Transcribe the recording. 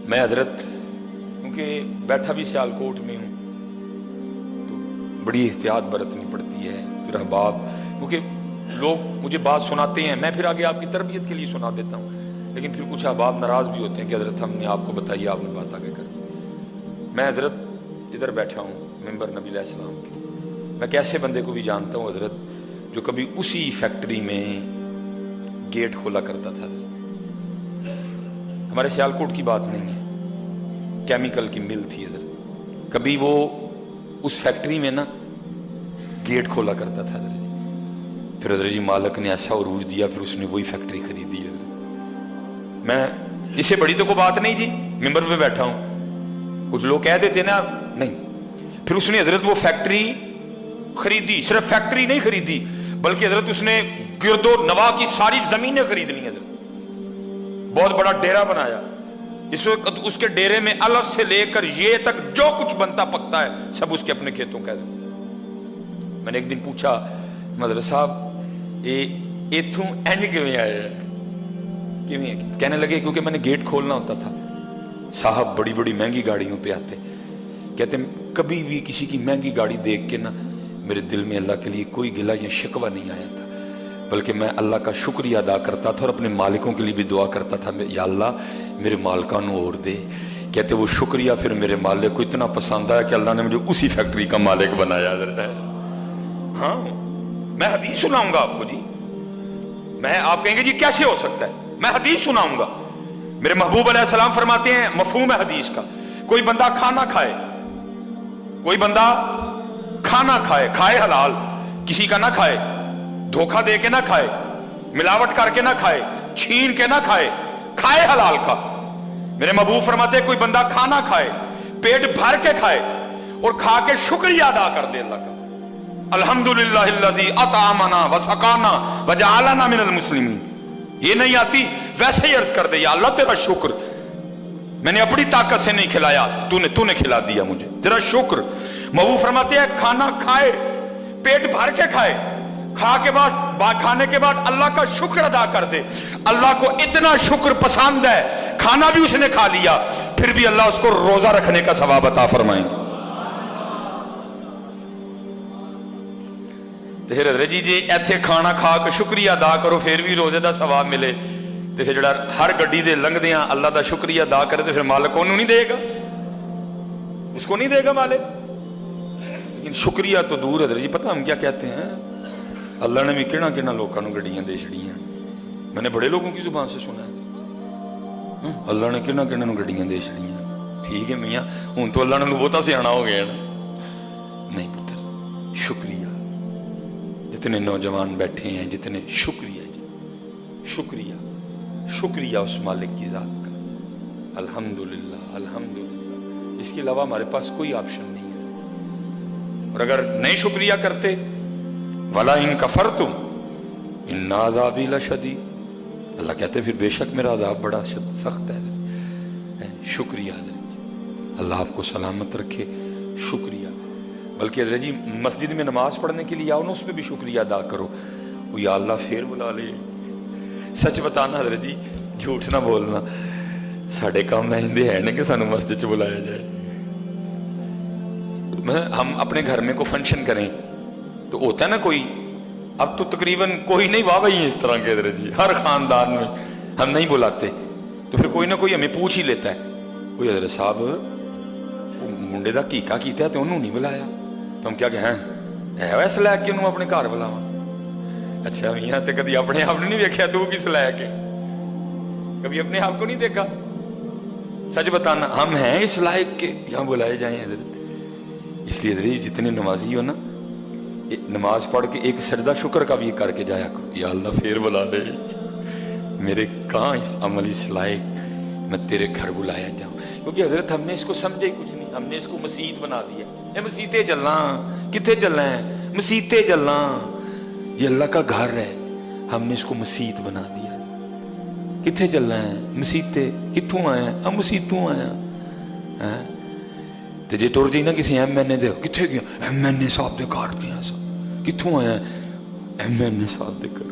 میں حضرت کیونکہ بیٹھا بھی سیالکوٹ میں ہوں تو بڑی احتیاط برتنی پڑتی ہے. پھر احباب کیونکہ لوگ مجھے بات سناتے ہیں، میں پھر آگے آپ کی تربیت کے لیے سنا دیتا ہوں، لیکن پھر کچھ احباب ناراض بھی ہوتے ہیں کہ حضرت ہم نے آپ کو بتائی، آپ نے بات آگے کر دی. میں حضرت ادھر بیٹھا ہوں ممبر نبی علیہ السلام کے. میں کیسے بندے کو بھی جانتا ہوں حضرت جو کبھی اسی فیکٹری میں گیٹ کھولا کرتا تھا. ہمارے سیالکوٹ کی بات نہیں ہے، کیمیکل کی مل تھی حضرت، کبھی وہ اس فیکٹری میں نا گیٹ کھولا کرتا تھا حضرت. پھر حضرت جی مالک نے ایسا عروج دیا، پھر اس نے وہی فیکٹری خریدی حضرت. میں اس سے بڑی تو کوئی بات نہیں جی، ممبر پہ بیٹھا ہوں. کچھ لوگ کہہ دیتے نا نہیں، پھر اس نے حضرت وہ فیکٹری خریدی. صرف فیکٹری نہیں خریدی بلکہ حضرت اس نے گرد و نواح کی ساری زمینیں خرید لی حضرت. بہت بڑا ڈیرا بنایا. اس وقت اس کے ڈیرے میں الف سے لے کر یہ تک جو کچھ بنتا پکتا ہے سب اس کے اپنے کھیتوں کا. میں نے ایک دن پوچھا مدرسہ صاحب ایتھوں اینج کیویں آئے ہیں؟ کہنے لگے کیونکہ میں نے گیٹ کھولنا ہوتا تھا. صاحب بڑی بڑی مہنگی گاڑیوں پہ آتے، کہتے کبھی بھی کسی کی مہنگی گاڑی دیکھ کے نا میرے دل میں اللہ کے لیے کوئی گلہ یا شکوہ نہیں آیا تھا، بلکہ میں اللہ کا شکریہ ادا کرتا تھا اور اپنے مالکوں کے لیے بھی دعا کرتا تھا یا اللہ میرے مالکان اور دے. کہتے وہ شکریہ پھر میرے مالک کو اتنا پسند آیا کہ اللہ نے مجھے اسی فیکٹری کا مالک بنایا. ہاں میں حدیث سناؤں گا آپ کو جی. میں آپ کہیں گے جی کیسے ہو سکتا ہے، میں حدیث سناؤں گا. میرے محبوب علیہ السلام فرماتے ہیں مفہوم ہے حدیث کا، کوئی بندہ کھانا کھائے، کوئی بندہ کھانا کھائے، کھائے حلال، کسی کا نہ کھائے، دھوکہ دے کے نہ کھائے، ملاوٹ کر کے نہ کھائے، چھین کے نہ کھائے، کھائے حلال کا. میرے محبوب فرماتے ہیں کوئی بندہ کھانا کھائے، پیٹ بھر کے کھائے اور کھا کے شکریہ ادا کر دے اللہ کا. الحمدللہ الذی اطعمنا وسقانا وجعلنا من المسلمین. یہ نہیں آتی ویسے ہی عرض کر دے یا اللہ تیرا شکر، میں نے اپنی طاقت سے نہیں کھلایا، تو نے کھلا دیا مجھے، تیرا شکر. محبوب فرماتے ہیں کھانا کھائے، پیٹ بھر کے کھائے، کھانے کے بعد اللہ کا شکر ادا کر دے. اللہ کو اتنا شکر پسند ہے، کھانا بھی اس نے کھا لیا پھر بھی اللہ اس کو روزہ رکھنے کا ثواب عطا فرمائیں گے. پھر حضرت جی ایتھے کھانا کھا کے شکریہ ادا کرو پھر بھی روزے دا ثواب ملے، تو پھر جڑا ہر گڈی دے لنگدیاں اللہ دا شکریہ ادا کرے تو پھر مالک انہوں نہیں دے گا، اس کو نہیں دے گا مالک. لیکن شکریہ تو دور حضرت جی پتہ ہم کیا کہتے ہیں، اللہ نے بھی کہنا کہنا لوگوں کو گڈیاں دے چھڑیاں. میں نے بڑے لوگوں کی زبان سے سنا ہے اللہ نے کہنا کہنا گڈیاں دے چھڑیاں. ٹھیک ہے میاں ہوں تو اللہ نے بہتا سیانا ہو گیا نا. نہیں پتر شکریہ. جتنے نوجوان بیٹھے ہیں جتنے شکریہ جی، شکریہ شکریہ اس مالک کی ذات کا. الحمدللہ الحمدللہ، اس کے علاوہ ہمارے پاس کوئی آپشن نہیں ہے. اور اگر نہیں شکریہ کرتے وَلَا إِن كَفَرْتُمْ إِنَّ عَذَابِي لَشَدِيدٌ، اللہ کہتے پھر بے شک میرا عذاب بڑا سخت ہے. شکریہ حضرت، اللہ آپ کو سلامت رکھے. شکریہ. بلکہ حضرت جی مسجد میں نماز پڑھنے کے لیے آؤ نا اس پہ بھی شکریہ ادا کرو. وہ یا اللہ پھر بلا لے. سچ بتانا حضرت جی، جھوٹ نہ بولنا، ساڑھے کام مہندے ہیں نا کہ سانو مسجد چ بلایا جائے. ہم اپنے گھر میں کوئی فنکشن کریں تو ہوتا ہے نا کوئی، اب تو تقریباً کوئی نہیں واہ وہی ہے اس طرح کے حضرت جی، ہر خاندان میں ہم نہیں بلاتے تو پھر کوئی نہ کوئی ہمیں پوچھ ہی لیتا ہے کوئی حضرت صاحب منڈے دا کیکا کیتا ہے تو انہوں نہیں بلایا. تو ہم کیا کہیں ہے ویسے لے کے انہوں اپنے گھر بلاواں. اچھا میاں تے کدی اپنے آپ نے نہیں ویکھیا تو کس لے کے، کبھی اپنے آپ کو نہیں دیکھا. سچ بتانا ہم ہیں اس لائق کے یہاں بلائے جائیں حضرت. اس لیے حضرت جتنے نمازی ہو نا نماز پڑھ کے ایک سجدہ شکر کا بھی کر کے جایا کرو. یا اللہ پھر بلا لے، میرے کہاں اس عمل اس لائق میں تیرے گھر بلایا جاؤں. کیونکہ حضرت ہم نے اس کو سمجھے ہی کچھ نہیں، ہم نے اس کو مسیت بنا دیا. اے مسیتے چلنا، کتنے چلنا ہے مسیتے چلنا، یہ اللہ کا گھر ہے. ہم نے اس کو مسیت بنا دیا. کتنے چلنا ہے مسیتے، کتوں آیا ہم مسیتوں آیا. تو جی ٹر جی نا کسی ایم این اے دے کتنے گیا ایم این اے صاحب دے گھر گیا سا، کتوں آیا ایم این اے صاحب دے گھر.